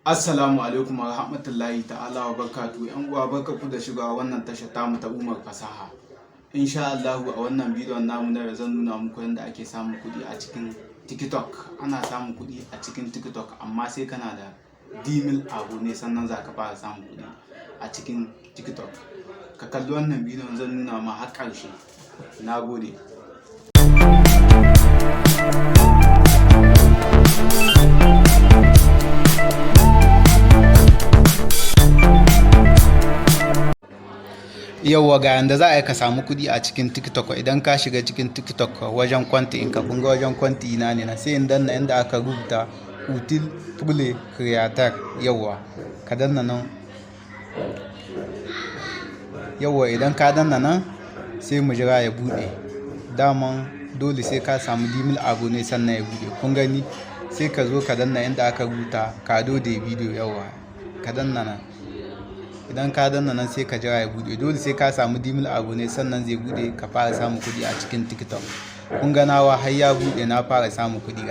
Assalamu alaikum wa rahmatullahi ta'ala wa barakatuhu. Yan uwa barkaku da shiga wannan tashar tamu ta Umar Fasaha. Insha Allah a wannan bidiyon namu na zan nuna muku yadda ake samun kuɗi a cikin TikTok. Ana samun kuɗi a cikin TikTok amma sai kana da dimil abu ne sannan za ka fara samun kuɗi a cikin TikTok. Ka kalli wannan bidiyon zan nuna ma har ƙarshe. Na gode. Yauwa ga yanda za a yi ka samu kuɗi a cikin TikTok. Idan ka shiga cikin TikTok wajen kwanti in ka kunga wajen kwanti ina ne na sai in danna inda aka rubuta util play creator. Yauwa ka danna nan. Yauwa idan ka danna nan sai mu jira ya buɗe. Daman dole sai ka samu dimil abu ne sannan ya buɗe. Kun gani sai ka zo ka danna inda aka rubuta kado da bidiyo. Yauwa ka danna nan. Idan ka danna nan sai ka jira ya bude. Dole sai ka samu dimil abu ne sannan zai bude ka fara samun kuɗi a cikin TikTok. Kun ga nawa har ya bude na fara samun kuɗi.